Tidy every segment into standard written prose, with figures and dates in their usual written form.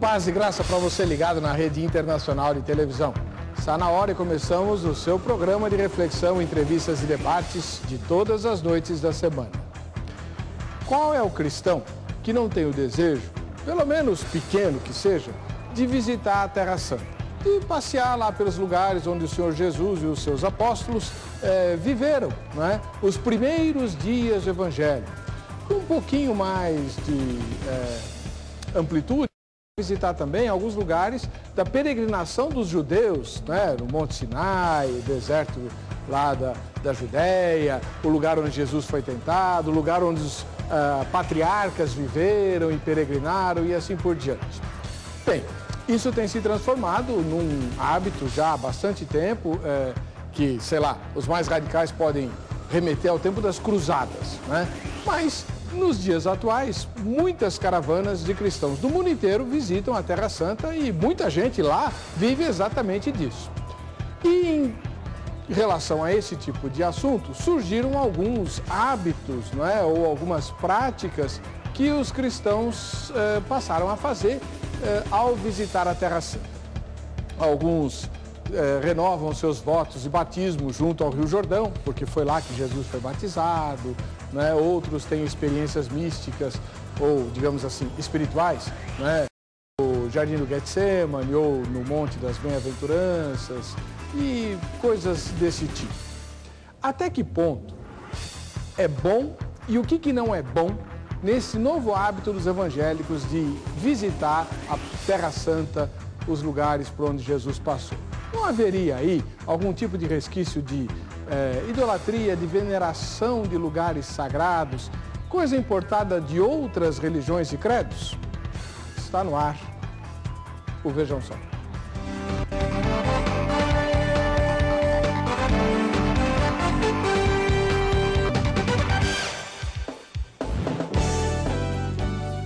Paz e graça para você ligado na Rede Internacional de Televisão. Está na hora e começamos o seu programa de reflexão, entrevistas e debates de todas as noites da semana. Qual é o cristão que não tem o desejo, pelo menos pequeno que seja, de visitar a Terra Santa? De passear lá pelos lugares onde o Senhor Jesus e os seus apóstolos viveram, não é? Os primeiros dias do Evangelho. Com um pouquinho mais de amplitude, visitar também alguns lugares da peregrinação dos judeus, né? No Monte Sinai, o deserto lá da Judéia, o lugar onde Jesus foi tentado, o lugar onde os patriarcas viveram e peregrinaram e assim por diante. Bem, isso tem se transformado num hábito já há bastante tempo, que, sei lá, os mais radicais podem remeter ao tempo das cruzadas, né? Mas, nos dias atuais, muitas caravanas de cristãos do mundo inteiro visitam a Terra Santa e muita gente lá vive exatamente disso. E em relação a esse tipo de assunto, surgiram alguns hábitos, não é? Ou algumas práticas que os cristãos passaram a fazer ao visitar a Terra Santa. Alguns renovam seus votos de batismo junto ao Rio Jordão, porque foi lá que Jesus foi batizado, né? Outros têm experiências místicas ou, digamos assim, espirituais, né? No Jardim do Getsemane ou no Monte das Bem-aventuranças e coisas desse tipo. Até que ponto é bom e o que não é bom nesse novo hábito dos evangélicos de visitar a Terra Santa, os lugares por onde Jesus passou? Não haveria aí algum tipo de resquício de idolatria, de veneração de lugares sagrados, coisa importada de outras religiões e credos? Está no ar o Vejam Só.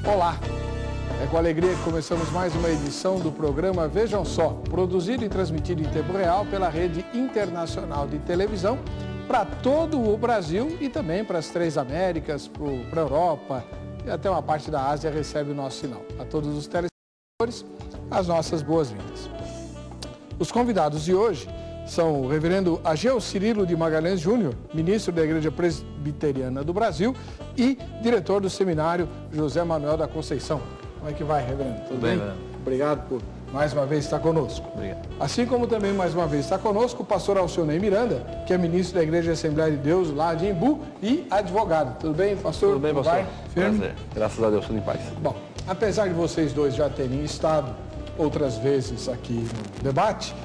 Olá! É com alegria que começamos mais uma edição do programa Vejam Só, produzido e transmitido em tempo real pela Rede Internacional de Televisão para todo o Brasil e também para as 3 Américas, para a Europa e até uma parte da Ásia recebe o nosso sinal. A todos os telespectadores, as nossas boas-vindas. Os convidados de hoje são o reverendo Ageu Cirilo de Magalhães Júnior, ministro da Igreja Presbiteriana do Brasil e diretor do seminário José Manuel da Conceição. Como é que vai, reverendo? Tudo bem, reverendo. Obrigado por mais uma vez estar conosco. Obrigado. Assim como também mais uma vez está conosco o pastor Alcionei Miranda, que é ministro da Igreja Assembleia de Deus lá de Embu e advogado. Tudo bem, pastor? Tudo bem, pastor? Vai? Firme? Prazer. Graças a Deus, tudo em paz. Bom, apesar de vocês dois já terem estado outras vezes aqui no debate,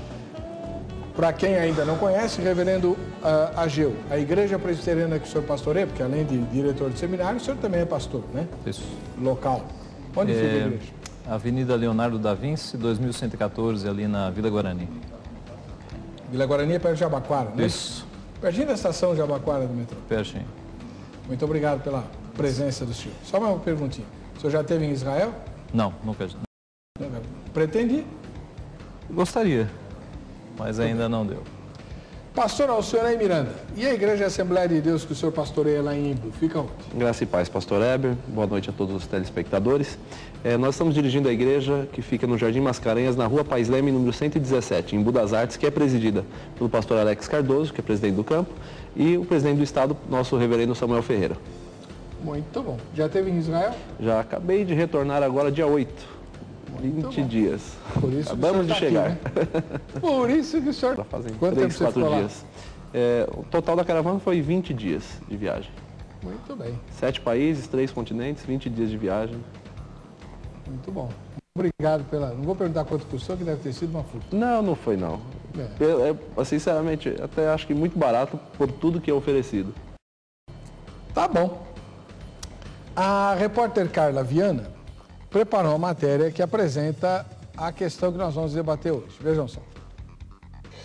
para quem ainda não conhece, reverendo Ageu, a Igreja Presbiteriana que o senhor pastoreia, porque além de diretor de seminário, o senhor também é pastor, né? Isso. Local. Onde fica a igreja? Avenida Leonardo da Vinci, 2114, ali na Vila Guarani. Vila Guarani é perto de Jabaquara, né? Isso. Pertinho da estação Jabaquara do metrô. Pertinho. Muito obrigado pela presença do senhor. Só uma perguntinha. O senhor já esteve em Israel? Não, nunca. Pretende ir? Gostaria, mas ainda não deu. Pastor Alcionei Miranda, e a Igreja Assembleia de Deus que o senhor pastoreia lá em Embu, fica onde? Graça e paz, pastor Heber. Boa noite a todos os telespectadores. Nós estamos dirigindo a igreja que fica no Jardim Mascarenhas, na Rua Pais Leme, número 117, em Embu das Artes, que é presidida pelo pastor Alex Cardoso, que é presidente do campo, e o presidente do estado, nosso reverendo Samuel Ferreira. Muito bom. Já esteve em Israel? Já acabei de retornar agora dia 8. 20 dias. Por isso acabamos de chegar. Aqui, né? Por isso que o senhor... Já fazem Quanto 3, tempo você 4 ficou dias. O total da caravana foi 20 dias de viagem. Muito bem. 7 países, 3 continentes, 20 dias de viagem. Muito bom. Obrigado pela... Não vou perguntar quanto custou, que deve ter sido uma fruta. Não foi não. Sinceramente, até acho que muito barato por tudo que é oferecido. Tá bom. A repórter Carla Viana preparou uma matéria que apresenta a questão que nós vamos debater hoje. Vejam só.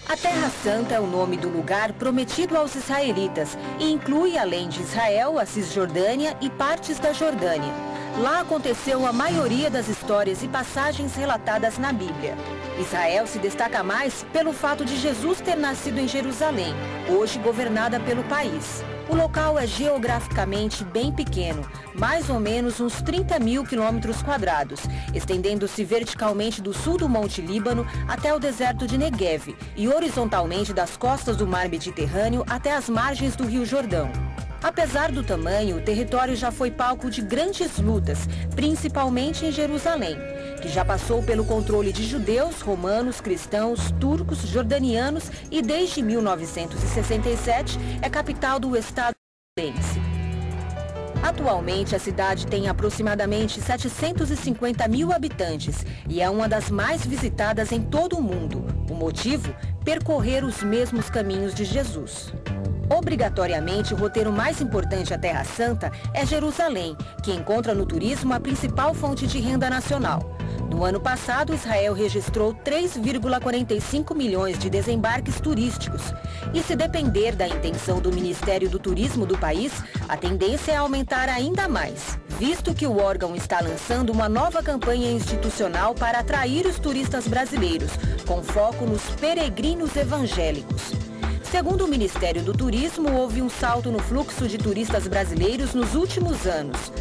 A Terra Santa é o nome do lugar prometido aos israelitas e inclui, além de Israel, a Cisjordânia e partes da Jordânia. Lá aconteceu a maioria das histórias e passagens relatadas na Bíblia. Israel se destaca mais pelo fato de Jesus ter nascido em Jerusalém, hoje governada pelo país. O local é geograficamente bem pequeno, mais ou menos uns 30.000 quilômetros quadrados, estendendo-se verticalmente do sul do Monte Líbano até o deserto de Negev e horizontalmente das costas do Mar Mediterrâneo até as margens do Rio Jordão. Apesar do tamanho, o território já foi palco de grandes lutas, principalmente em Jerusalém, que já passou pelo controle de judeus, romanos, cristãos, turcos, jordanianos e desde 1967 é capital do estado israelense. Atualmente, a cidade tem aproximadamente 750 mil habitantes e é uma das mais visitadas em todo o mundo. O motivo? Percorrer os mesmos caminhos de Jesus. Obrigatoriamente, o roteiro mais importante à Terra Santa é Jerusalém, que encontra no turismo a principal fonte de renda nacional. No ano passado, Israel registrou 3,45 milhões de desembarques turísticos. E se depender da intenção do Ministério do Turismo do país, a tendência é aumentar ainda mais, visto que o órgão está lançando uma nova campanha institucional para atrair os turistas brasileiros, com foco nos peregrinos evangélicos. Segundo o Ministério do Turismo, houve um salto no fluxo de turistas brasileiros nos últimos anos.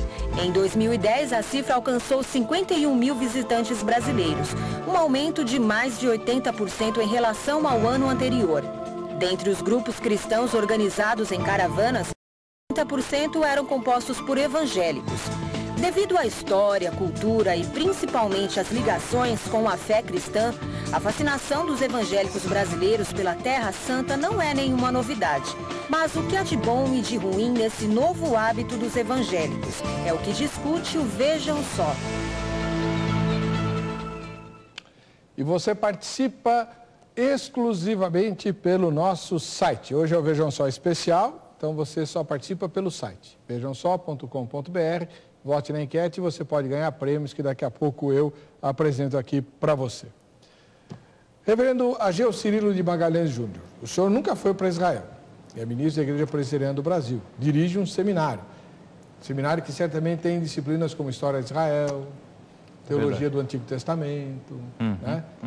Em 2010, a cifra alcançou 51 mil visitantes brasileiros, um aumento de mais de 80% em relação ao ano anterior. Dentre os grupos cristãos organizados em caravanas, 30% eram compostos por evangélicos. Devido à história, cultura e principalmente às ligações com a fé cristã, a fascinação dos evangélicos brasileiros pela Terra Santa não é nenhuma novidade. Mas o que há de bom e de ruim nesse novo hábito dos evangélicos? É o que discute o Vejam Só. E você participa exclusivamente pelo nosso site. Hoje é o Vejam Só especial, então você só participa pelo site vejamsó.com.br. Vote na enquete e você pode ganhar prêmios que daqui a pouco eu apresento aqui para você. Reverendo Ageu Cirilo de Magalhães Júnior, o senhor nunca foi para Israel. É ministro da Igreja Presbiteriana do Brasil. Dirige um seminário. Seminário que certamente tem disciplinas como História de Israel, Teologia do Antigo Testamento,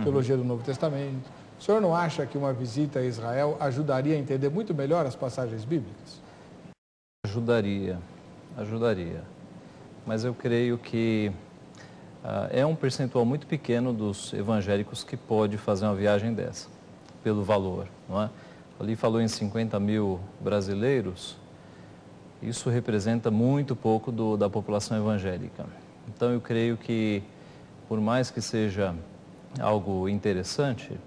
Teologia do Novo Testamento. O senhor não acha que uma visita a Israel ajudaria a entender muito melhor as passagens bíblicas? Ajudaria. Mas eu creio que é um percentual muito pequeno dos evangélicos que pode fazer uma viagem dessa, pelo valor, não é? Ali falou em 50 mil brasileiros, isso representa muito pouco da população evangélica. Então eu creio que, por mais que seja algo interessante,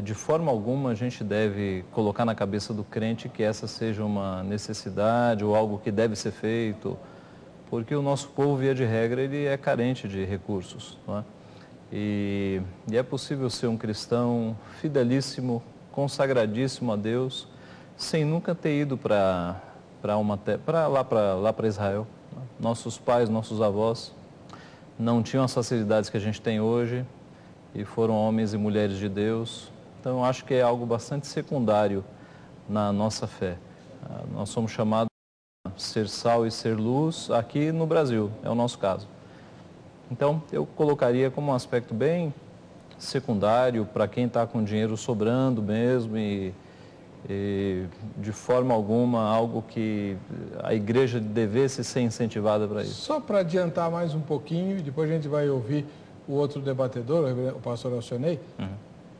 de forma alguma a gente deve colocar na cabeça do crente que essa seja uma necessidade ou algo que deve ser feito, porque o nosso povo, via de regra, ele é carente de recursos, não é? E é possível ser um cristão fidelíssimo, consagradíssimo a Deus, sem nunca ter ido para Israel. Nossos pais, nossos avós não tinham as facilidades que a gente tem hoje e foram homens e mulheres de Deus. Então, eu acho que é algo bastante secundário na nossa fé. Nós somos chamados a ser sal e ser luz aqui no Brasil, é o nosso caso. Então, eu colocaria como um aspecto bem secundário para quem está com dinheiro sobrando mesmo e de forma alguma algo que a igreja devesse ser incentivada para isso. Só para adiantar mais um pouquinho, depois a gente vai ouvir o outro debatedor, o pastor Alcionei.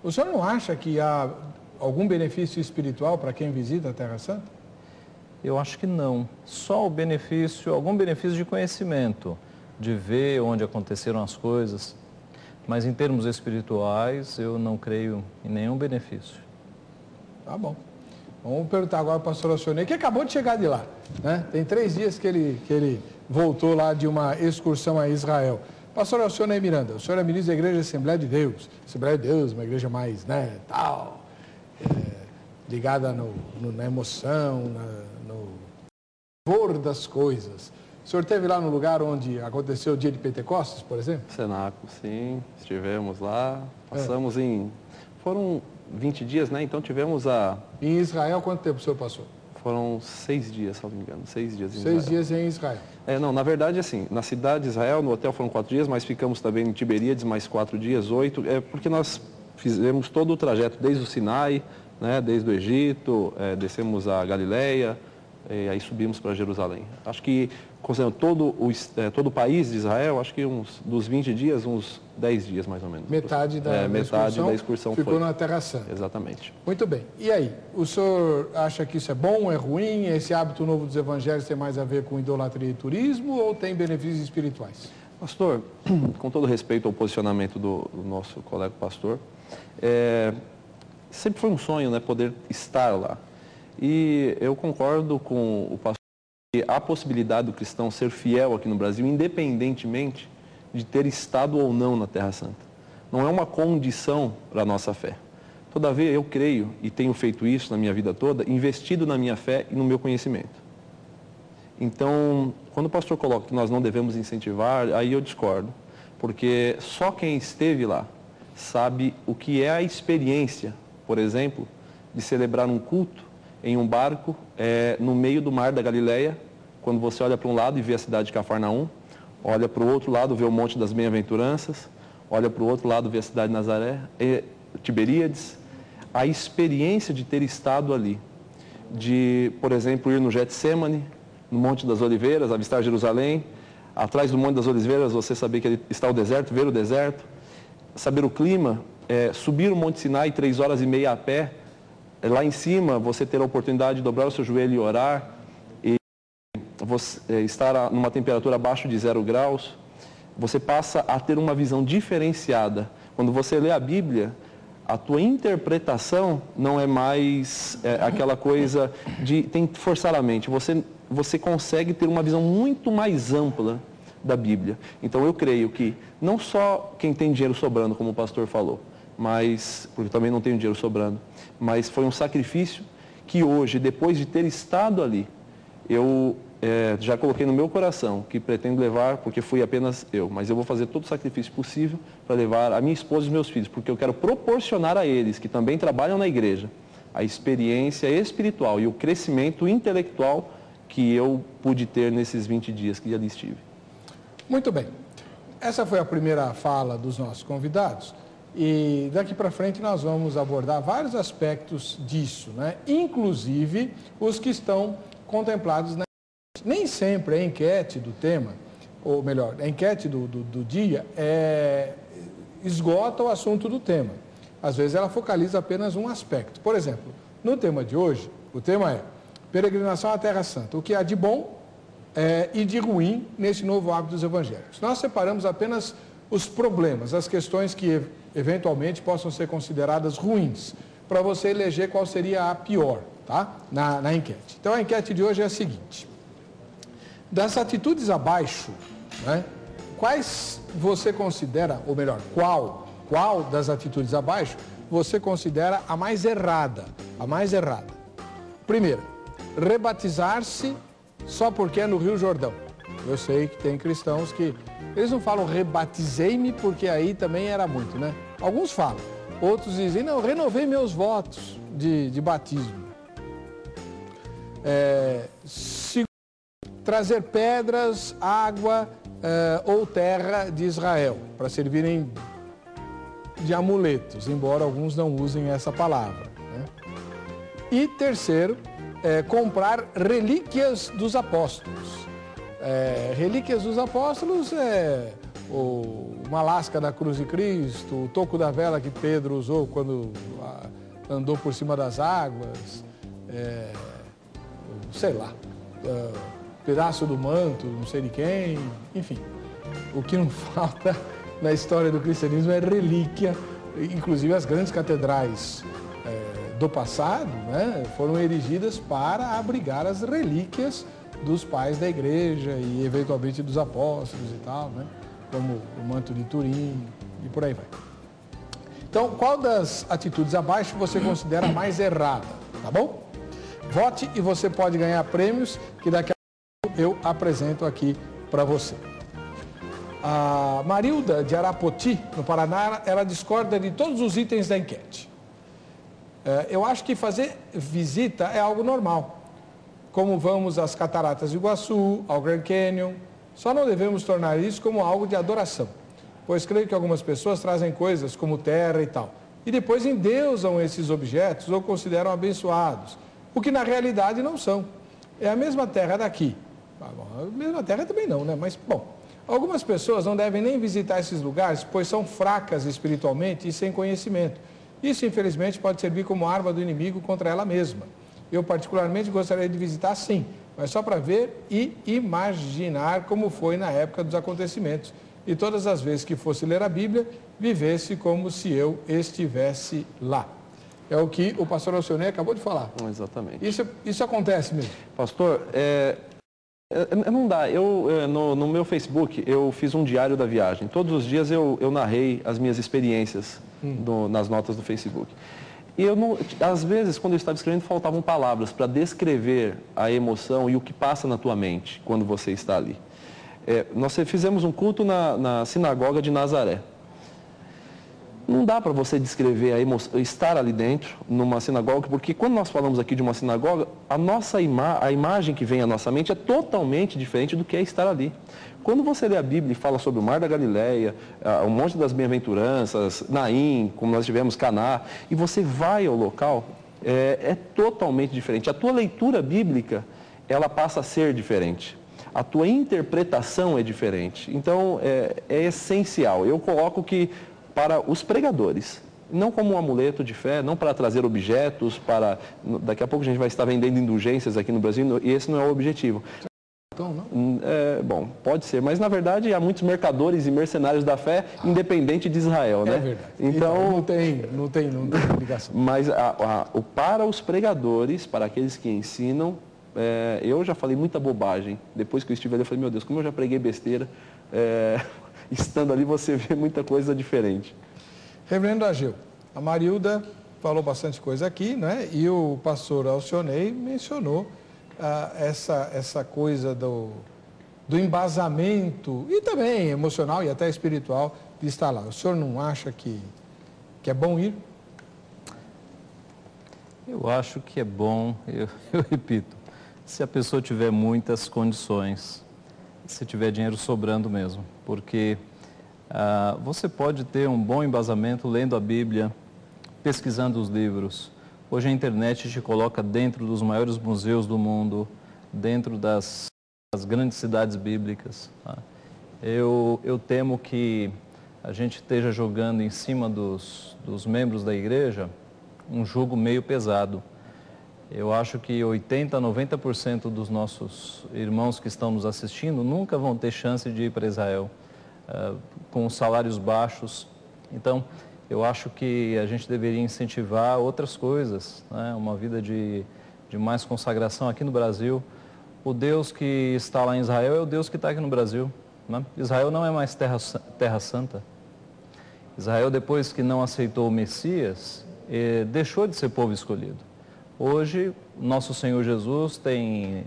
O senhor não acha que há algum benefício espiritual para quem visita a Terra Santa? Eu acho que não. Só algum benefício de conhecimento, de ver onde aconteceram as coisas. Mas em termos espirituais, eu não creio em nenhum benefício. Tá bom. Vamos perguntar agora para o pastor Alcionei, que acabou de chegar de lá, né? Tem 3 dias que ele voltou lá de uma excursão a Israel. Pastor Alcionei Miranda, o senhor é ministro da Igreja Assembleia de Deus. Assembleia de Deus, uma igreja mais, ligada na emoção, no vigor das coisas. O senhor esteve lá no lugar onde aconteceu o dia de Pentecostes, por exemplo? Cenáculo, sim. Estivemos lá, passamos foram 20 dias, né? Então tivemos Em Israel, quanto tempo o senhor passou? Foram 6 dias, se não me engano, 6 dias em Israel. 6 dias em Israel. Não, na verdade, assim, na cidade de Israel, no hotel foram 4 dias, mas ficamos também em Tiberíades mais 4 dias, 8, porque nós fizemos todo o trajeto desde o Sinai, né, desde o Egito, descemos a Galileia, e aí subimos para Jerusalém. Acho que, considerando todo o país de Israel, acho que dos 20 dias, uns 10 dias mais ou menos. Metade da excursão ficou na Terra Santa. Exatamente. Muito bem. E aí, o senhor acha que isso é bom, é ruim? Esse hábito novo dos evangelhos tem mais a ver com idolatria e turismo ou tem benefícios espirituais? Pastor, com todo respeito ao posicionamento do nosso colega pastor, sempre foi um sonho, né, poder estar lá. E eu concordo com o pastor que a possibilidade do cristão ser fiel aqui no Brasil, independentemente de ter estado ou não na Terra Santa, não é uma condição para a nossa fé. Todavia, eu creio, e tenho feito isso na minha vida toda, investido na minha fé e no meu conhecimento. Então, quando o pastor coloca que nós não devemos incentivar, aí eu discordo, porque só quem esteve lá sabe o que é a experiência, por exemplo, de celebrar um culto em um barco no meio do mar da Galileia, quando você olha para um lado e vê a cidade de Cafarnaum, olha para o outro lado, vê o Monte das Bem-aventuranças, olha para o outro lado, vê a cidade de Nazaré, Tiberíades. A experiência de ter estado ali, de, por exemplo, ir no Getsemane, no Monte das Oliveiras, avistar Jerusalém, atrás do Monte das Oliveiras você saber que está o deserto, ver o deserto, saber o clima, subir o Monte Sinai 3 horas e meia a pé, lá em cima você ter a oportunidade de dobrar o seu joelho e orar, e você estar numa temperatura abaixo de 0 graus, você passa a ter uma visão diferenciada. Quando você lê a Bíblia, a tua interpretação não é mais aquela coisa de tem que forçar a mente. Você consegue ter uma visão muito mais ampla da Bíblia. Então eu creio que não só quem tem dinheiro sobrando, como o pastor falou, mas, porque eu também não tenho dinheiro sobrando, mas foi um sacrifício que hoje, depois de ter estado ali, eu já coloquei no meu coração que pretendo levar, porque fui apenas eu, mas eu vou fazer todo o sacrifício possível para levar a minha esposa e os meus filhos, porque eu quero proporcionar a eles, que também trabalham na igreja, a experiência espiritual e o crescimento intelectual que eu pude ter nesses 20 dias que ali estive. Muito bem. Essa foi a primeira fala dos nossos convidados. E daqui para frente nós vamos abordar vários aspectos disso, né? Inclusive os que estão contemplados na enquete. Nem sempre a enquete do tema, ou melhor, a enquete do dia esgota o assunto do tema. Às vezes ela focaliza apenas um aspecto. Por exemplo, no tema de hoje, o tema é peregrinação à Terra Santa. O que há de bom e de ruim nesse novo hábito dos evangélicos. Nós separamos apenas os problemas, as questões que eventualmente possam ser consideradas ruins, para você eleger qual seria a pior, tá? Na enquete. Então a enquete de hoje é a seguinte: das atitudes abaixo, né, quais você considera, ou melhor, qual das atitudes abaixo você considera a mais errada? A mais errada. Primeiro, rebatizar-se só porque é no Rio Jordão. Eu sei que tem cristãos que eles não falam rebatizei-me porque aí também era muito, né? Alguns falam. Outros dizem, não, renovei meus votos de batismo. Segundo, trazer pedras, água ou terra de Israel para servirem de amuletos, embora alguns não usem essa palavra, né? E terceiro, comprar relíquias dos apóstolos. Relíquias dos apóstolos uma lasca da cruz de Cristo, o toco da vela que Pedro usou quando andou por cima das águas, sei lá, pedaço do manto, não sei de quem, enfim. O que não falta na história do cristianismo é relíquia, inclusive as grandes catedrais do passado, né, foram erigidas para abrigar as relíquias dos pais da igreja e eventualmente dos apóstolos e tal, né, como o manto de Turim e por aí vai. Então, qual das atitudes abaixo você considera mais errada, tá bom? Vote e você pode ganhar prêmios que daqui a pouco eu apresento aqui para você. A Marilda de Arapoti, no Paraná, ela discorda de todos os itens da enquete. Eu acho que fazer visita é algo normal. como vamos às Cataratas do Iguaçu, ao Grand Canyon. Só não devemos tornar isso como algo de adoração, pois creio que algumas pessoas trazem coisas como terra e tal, e depois endeusam esses objetos ou consideram abençoados, o que na realidade não são. É a mesma terra daqui. A mesma terra também não, né? Mas, bom, algumas pessoas não devem nem visitar esses lugares, pois são fracas espiritualmente e sem conhecimento. Isso, infelizmente, pode servir como arma do inimigo contra ela mesma. Eu, particularmente, gostaria de visitar, sim, mas só para ver e imaginar como foi na época dos acontecimentos. E todas as vezes que fosse ler a Bíblia, vivesse como se eu estivesse lá. É o que o pastor Alcionei acabou de falar. Exatamente. Isso acontece mesmo. Pastor, não dá. No meu Facebook, eu fiz um diário da viagem. Todos os dias eu narrei as minhas experiências nas notas do Facebook. E às vezes, quando eu estava escrevendo, faltavam palavras para descrever a emoção e o que passa na tua mente quando você está ali. Nós fizemos um culto na sinagoga de Nazaré. Não dá para você descrever a emoção, estar ali dentro, numa sinagoga, porque quando nós falamos aqui de uma sinagoga, a imagem que vem à nossa mente é totalmente diferente do que é estar ali. Quando você lê a Bíblia e fala sobre o Mar da Galileia, o Monte das Bem-aventuranças, Naim, como nós tivemos Caná, e você vai ao local, é totalmente diferente. A tua leitura bíblica, ela passa a ser diferente. A tua interpretação é diferente. Então, é essencial. Eu coloco que para os pregadores, não como um amuleto de fé, não para trazer objetos, daqui a pouco a gente vai estar vendendo indulgências aqui no Brasil, e esse não é o objetivo. Então, não? Bom, pode ser, mas na verdade há muitos mercadores e mercenários da fé, independente de Israel, né? É verdade. Então, não tem ligação. Mas para os pregadores, para aqueles que ensinam, eu já falei muita bobagem. Depois que eu estive ali, eu falei, meu Deus, como eu já preguei besteira, estando ali você vê muita coisa diferente. Reverendo Ageu, a Marilda falou bastante coisa aqui, né? E o pastor Alcionei mencionou essa coisa do embasamento, e também emocional e até espiritual, de estar lá. O senhor não acha que é bom ir? Eu acho que é bom, eu repito, se a pessoa tiver muitas condições, se tiver dinheiro sobrando mesmo, porque você pode ter um bom embasamento lendo a Bíblia, pesquisando os livros. Hoje a internet te coloca dentro dos maiores museus do mundo, dentro das grandes cidades bíblicas. Tá? Eu temo que a gente esteja jogando em cima dos membros da igreja um jugo meio pesado. Eu acho que 80% a 90% dos nossos irmãos que estão nos assistindo nunca vão ter chance de ir para Israel, com salários baixos. Então, eu acho que a gente deveria incentivar outras coisas, né? Uma vida de mais consagração aqui no Brasil. O Deus que está lá em Israel é o Deus que está aqui no Brasil. Né? Israel não é mais terra santa. Israel, depois que não aceitou o Messias, deixou de ser povo escolhido. Hoje, nosso Senhor Jesus tem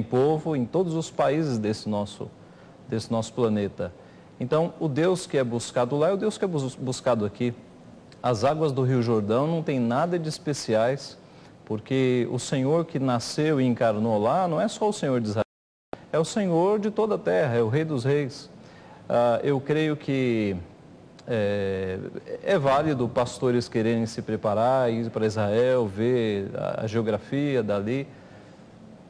povo em todos os países desse nosso planeta. Então, o Deus que é buscado lá é o Deus que é buscado aqui. As águas do Rio Jordão não tem nada de especiais, porque o Senhor que nasceu e encarnou lá não é só o Senhor de Israel, é o Senhor de toda a terra, é o Rei dos Reis. Eu creio que é válido pastores quererem se preparar, ir para Israel, ver a geografia dali,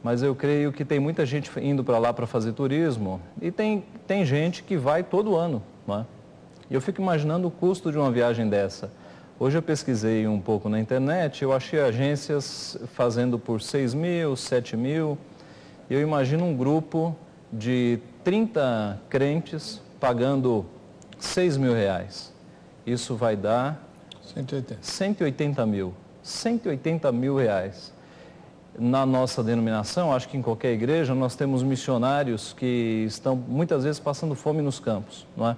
mas eu creio que tem muita gente indo para lá para fazer turismo e tem gente que vai todo ano. Não é? E eu fico imaginando o custo de uma viagem dessa. Hoje eu pesquisei um pouco na internet, eu achei agências fazendo por 6 mil, 7 mil, e eu imagino um grupo de 30 crentes pagando 6 mil reais. Isso vai dar 180 mil. 180 mil reais. Na nossa denominação, acho que em qualquer igreja, nós temos missionários que estão muitas vezes passando fome nos campos, não é?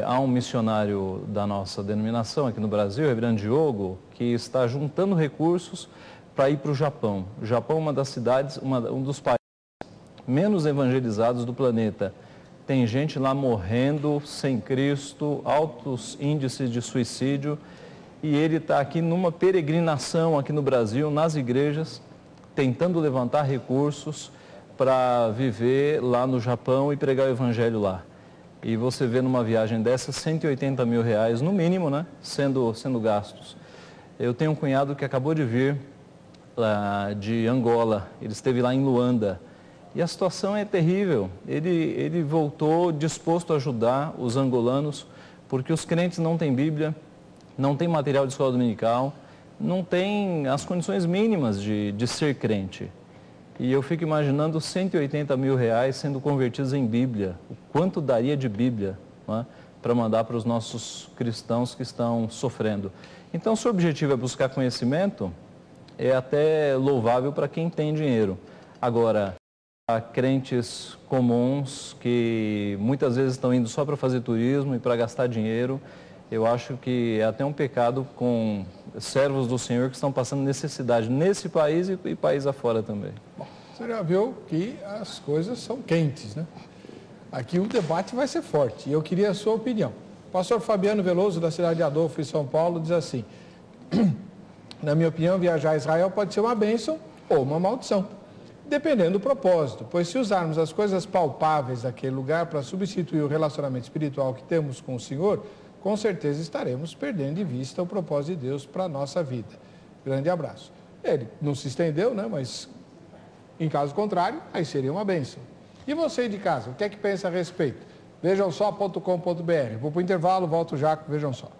Há um missionário da nossa denominação aqui no Brasil, o reverendo Diogo, que está juntando recursos para ir para o Japão. O Japão é uma das cidades, um dos países menos evangelizados do planeta. Tem gente lá morrendo sem Cristo, altos índices de suicídio, e ele está aqui numa peregrinação aqui no Brasil, nas igrejas, tentando levantar recursos para viver lá no Japão e pregar o evangelho lá. E você vê numa viagem dessa 180 mil reais, no mínimo, né, sendo gastos. Eu tenho um cunhado que acabou de vir de Angola, ele esteve lá em Luanda. E a situação é terrível. Ele voltou disposto a ajudar os angolanos, porque os crentes não têm Bíblia, não têm material de escola dominical, não têm as condições mínimas de ser crente. E eu fico imaginando 180 mil reais sendo convertidos em Bíblia. O quanto daria de Bíblia, né, para mandar para os nossos cristãos que estão sofrendo. Então, se o objetivo é buscar conhecimento, é até louvável para quem tem dinheiro. Agora, há crentes comuns que muitas vezes estão indo só para fazer turismo e para gastar dinheiro. Eu acho que é até um pecado com servos do Senhor que estão passando necessidade nesse país e país afora também. Bom, você já viu que as coisas são quentes, né? Aqui o debate vai ser forte e eu queria a sua opinião. O pastor Fabiano Veloso, da cidade de Adolfo, em São Paulo, diz assim: na minha opinião, viajar a Israel pode ser uma bênção ou uma maldição, dependendo do propósito, pois se usarmos as coisas palpáveis daquele lugar para substituir o relacionamento espiritual que temos com o Senhor, com certeza estaremos perdendo de vista o propósito de Deus para a nossa vida. Grande abraço. Ele não se estendeu, né? Mas em caso contrário, aí seria uma bênção. E você de casa, o que é que pensa a respeito? Vejam só.com.br. Vou para o intervalo, volto já com Vejam Só.